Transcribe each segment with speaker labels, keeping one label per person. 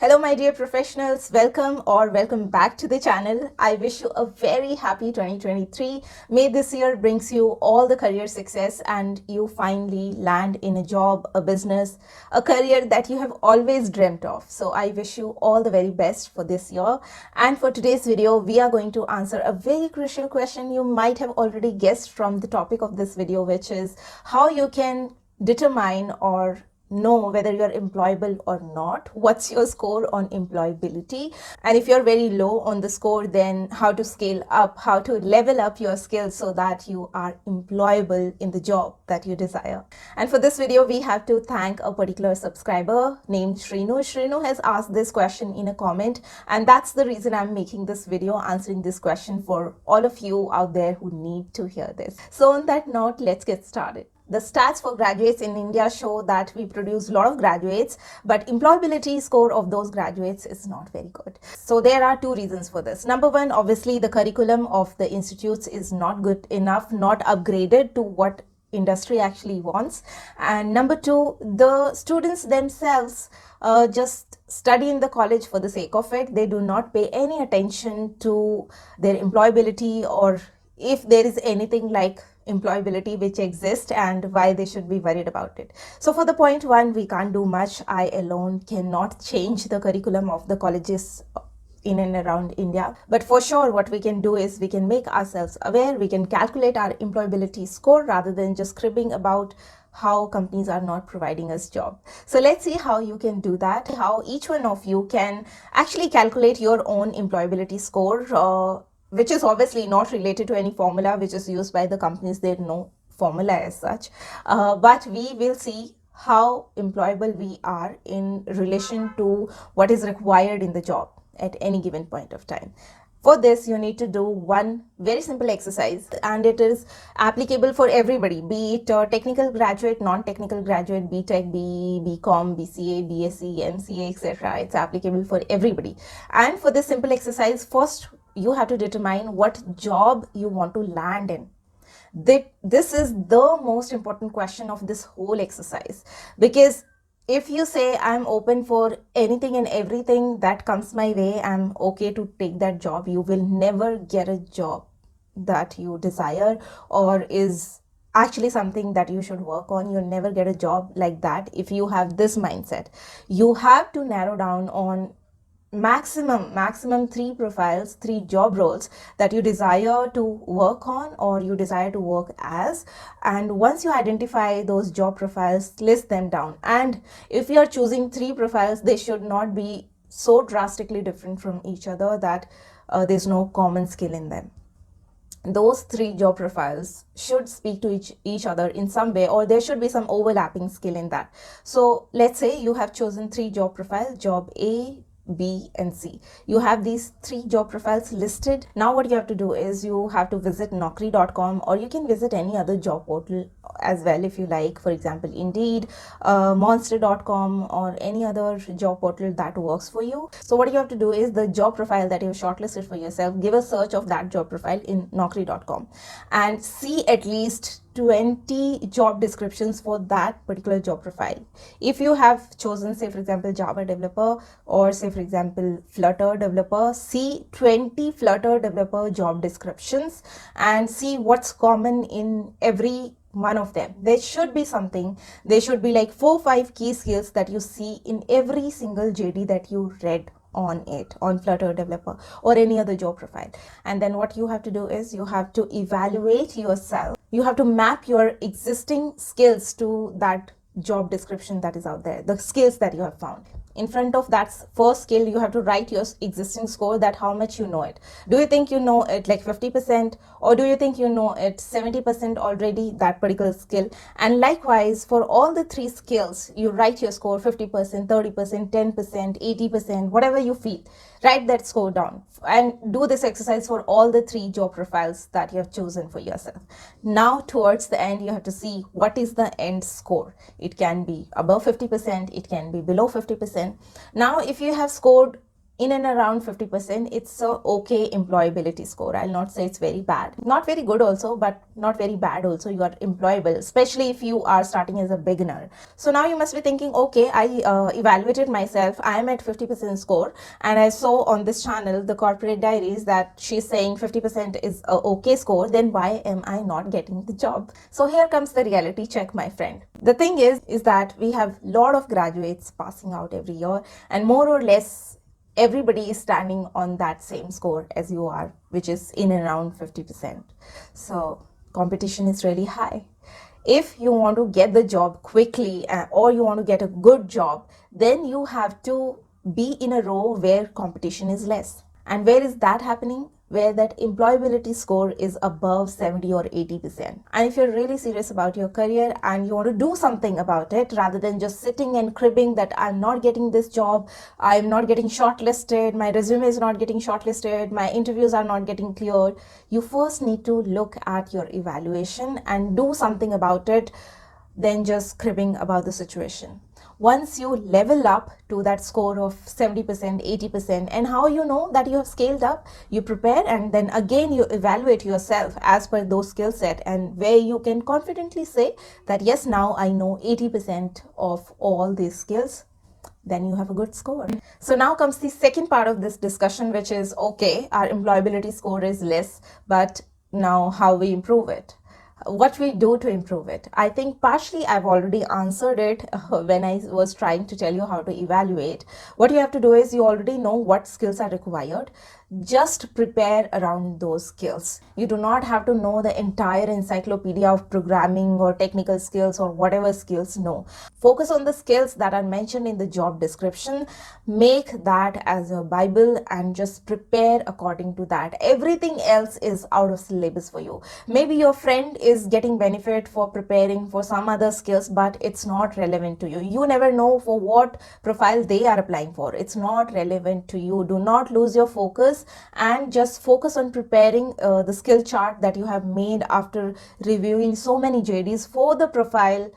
Speaker 1: Hello, my dear professionals. Welcome back to the channel. I wish you a very happy 2023. May this year brings you all the career success and you finally land in a job, a business, a career that you have always dreamt of. So I wish you all the very best for this year. And for today's video, we are going to answer a very crucial question you might have already guessed from the topic of this video, which is how you can determine or know whether you're employable or not. What's your score on employability? And if you're very low on the score, then how to scale up, how to level up your skills so that you are employable in the job that you desire. And for this video, we have to thank a particular subscriber named Shrinu. Shrinu has asked this question in a comment, and that's the reason I'm making this video answering this question for all of you out there who need to hear this. So on that note, let's get started. The stats for graduates in India show that we produce a lot of graduates, but employability score of those graduates is not very good. So there are two reasons for this. Number one, obviously the curriculum of the institutes is not good enough, not upgraded to what industry actually wants. And number two, the students themselves just study in the college for the sake of it. They do not pay any attention to their employability or if there is anything like employability which exists and why they should be worried about it. So for the point one, we can't do much. I alone cannot change the curriculum of the colleges in and around India. But for sure, what we can do is we can make ourselves aware, we can calculate our employability score rather than just cribbing about how companies are not providing us job. So let's see how you can do that, how each one of you can actually calculate your own employability score, which is obviously not related to any formula which is used by the companies. There's no formula as such, but we will see how employable we are in relation to what is required in the job at any given point of time. For this, you need to do one very simple exercise, and it is applicable for everybody, be it a technical graduate, non-technical graduate, BTech, BE, BCom, BCA, BSc, MCA, etc. It's applicable for everybody. And for this simple exercise, first you have to determine what job you want to land in. This is the most important question of this whole exercise, because if you say I'm open for anything and everything that comes my way, I'm okay to take that job, you will never get a job that you desire or is actually something that you should work on. You'll never get a job like that if you have this mindset. You have to narrow down on maximum three profiles, three job roles that you desire to work on or you desire to work as. And once you identify those job profiles, list them down. And if you are choosing three profiles, they should not be so drastically different from each other that there's no common skill in them. Those three job profiles should speak to each other in some way, or there should be some overlapping skill in that. So let's say you have chosen three job profiles, job A, B and C. You have these three job profiles listed. Now what you have to do is you have to visit naukri.com, or you can visit any other job portal as well if you like, for example Indeed, monster.com, or any other job portal that works for you. So what you have to do is the job profile that you've shortlisted for yourself, give a search of that job profile in naukri.com and see at least 20 job descriptions for that particular job profile. If you have chosen, say for example Java developer, or say for example Flutter developer, see 20 Flutter developer job descriptions and see what's common in every one of them. There should be something, there should be like 4-5 key skills that you see in every single JD that you read on it, on Flutter developer or any other job profile. And then what you have to do is you have to evaluate yourself. You have to map your existing skills to that job description that is out there, the skills that you have found. In front of that first skill, you have to write your existing score, that how much you know it. Do you think you know it like 50%, or do you think you know it 70% already, that particular skill? And likewise, for all the three skills, you write your score 50%, 30%, 10%, 80%, whatever you feel. Write that score down and do this exercise for all the three job profiles that you have chosen for yourself. Now towards the end, you have to see what is the end score. It can be above 50%, it can be below 50%. Now if you have scored in and around 50%, it's a okay employability score. I'll not say it's very bad. Not very good also, but not very bad also. You are employable, especially if you are starting as a beginner. So now you must be thinking, okay, I evaluated myself. I am at 50% score. And I saw on this channel, the Corporate Diaries, that she's saying 50% is a okay score. Then why am I not getting the job? So here comes the reality check, my friend. The thing is that we have a lot of graduates passing out every year, and more or less everybody is standing on that same score as you are, which is in and around 50%. So competition is really high. If you want to get the job quickly or you want to get a good job, then you have to be in a row where competition is less. And where is that happening? Where that employability score is above 70 or 80%. And if you're really serious about your career and you want to do something about it, rather than just sitting and cribbing that I'm not getting this job, I'm not getting shortlisted, my resume is not getting shortlisted, my interviews are not getting cleared, you first need to look at your evaluation and do something about it than just cribbing about the situation. Once you level up to that score of 70%, 80%, and how you know that you have scaled up, you prepare and then again you evaluate yourself as per those skill set, and where you can confidently say that yes, now I know 80% of all these skills, then you have a good score. So now comes the second part of this discussion, which is, okay, our employability score is less, but now how we improve it, what we do to improve it. I think partially I've already answered it when I was trying to tell you how to evaluate. What you have to do is, you already know what skills are required. Just prepare around those skills. You do not have to know the entire encyclopedia of programming or technical skills or whatever skills. No. Focus on the skills that are mentioned in the job description. Make that as a Bible and just prepare according to that. Everything else is out of syllabus for you. Maybe your friend is getting benefit for preparing for some other skills, but it's not relevant to you. You never know for what profile they are applying for. It's not relevant to you. Do not lose your focus and just focus on preparing the skill chart that you have made after reviewing so many JDs for the profile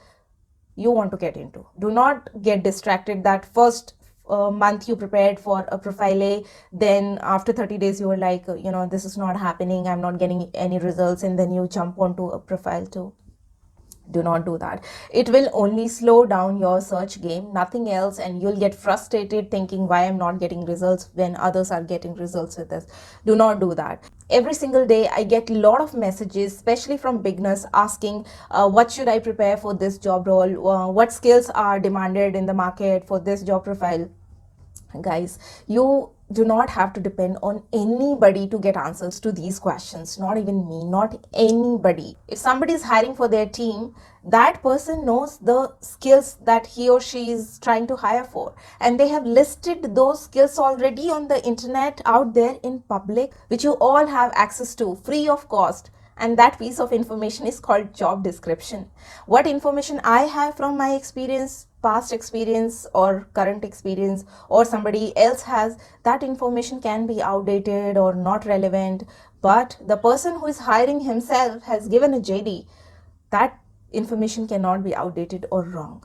Speaker 1: you want to get into. Do not get distracted that first month you prepared for a profile A, then after 30 days you were like, this is not happening, I'm not getting any results, and then you jump onto a profile 2. Do not do that. It will only slow down your search game, nothing else, and you'll get frustrated thinking, why I'm not getting results when others are getting results with this. Do not do that. Every single day I get a lot of messages, especially from beginners, asking what should I prepare for this job role, what skills are demanded in the market for this job profile. Guys, you do not have to depend on anybody to get answers to these questions. Not even me, not anybody. If somebody is hiring for their team, that person knows the skills that he or she is trying to hire for, and they have listed those skills already on the internet out there in public, which you all have access to free of cost. And that piece of information is called job description. What information I have from my experience, past experience or current experience, or somebody else has, that information can be outdated or not relevant, but the person who is hiring himself has given a JD. That information cannot be outdated or wrong.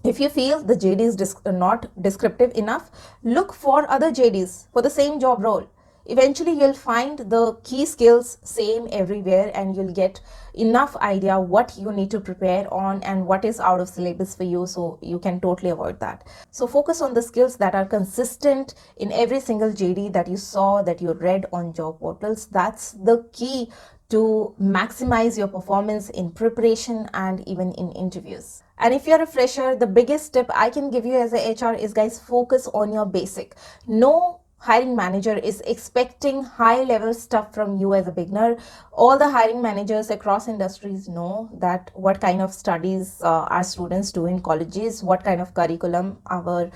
Speaker 1: If you feel the JD is not descriptive enough, look for other JDs for the same job role. Eventually you'll find the key skills same everywhere, and you'll get enough idea what you need to prepare on and what is out of syllabus for you, so you can totally avoid that. So focus on the skills that are consistent in every single JD that you saw, that you read on job portals. That's the key to maximize your performance in preparation and even in interviews. And if you're a fresher, the biggest tip I can give you as a HR is, guys, focus on your basic. No hiring manager is expecting high level stuff from you as a beginner. All the hiring managers across industries know that what kind of studies our students do in colleges, what kind of curriculum our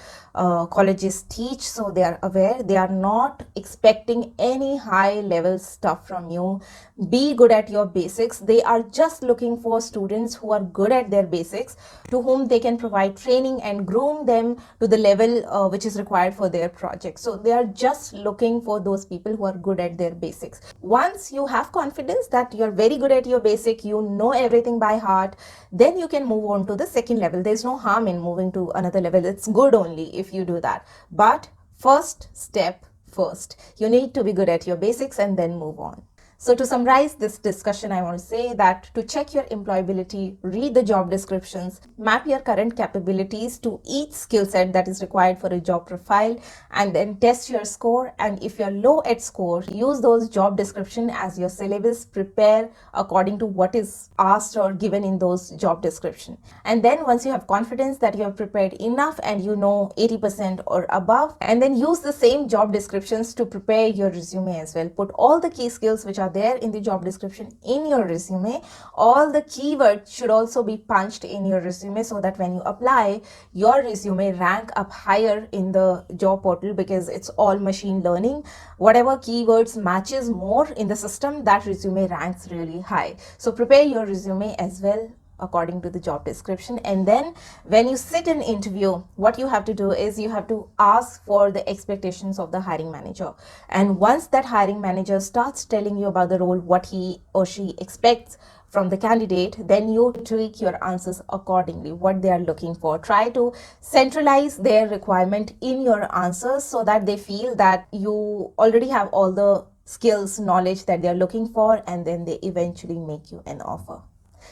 Speaker 1: colleges teach, so they are aware. They are not expecting any high level stuff from you. Be good at your basics. They are just looking for students who are good at their basics, to whom they can provide training and groom them to the level which is required for their project. So they are just looking for those people who are good at their basics. Once you have confidence that you're very good at your basic, you know everything by heart, then you can move on to the second level. There's no harm in moving to another level. It's good only if you do that. But First step first. You need to be good at your basics and then move on. So to summarize this discussion, I want to say that to check your employability, read the job descriptions, map your current capabilities to each skill set that is required for a job profile, and then test your score. And if you're low at score, use those job description as your syllabus, prepare according to what is asked or given in those job description. And then once you have confidence that you have prepared enough and you know 80% or above, and then use the same job descriptions to prepare your resume as well. Put all the key skills which are there in the job description in your resume. All the keywords should also be punched in your resume so that when you apply, your resume rank up higher in the job portal, because it's all machine learning. Whatever keywords matches more in the system, that resume ranks really high. So prepare your resume as well according to the job description. And then when you sit in interview, what you have to do is you have to ask for the expectations of the hiring manager. And once that hiring manager starts telling you about the role, what he or she expects from the candidate, then you tweak your answers accordingly, what they are looking for. Try to centralize their requirement in your answers so that they feel that you already have all the skills, knowledge that they are looking for, and then they eventually make you an offer.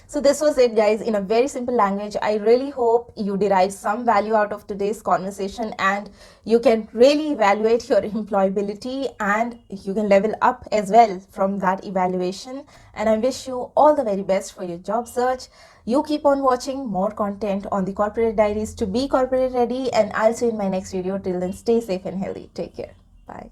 Speaker 1: So this was it, guys, in a very simple language. I really hope you derive some value out of today's conversation and you can really evaluate your employability and you can level up as well from that evaluation. And I wish you all the very best for your job search. You keep on watching more content on the Corporate Diaries to be corporate ready, and I'll see you in my next video. Till then, stay safe and healthy. Take care. Bye.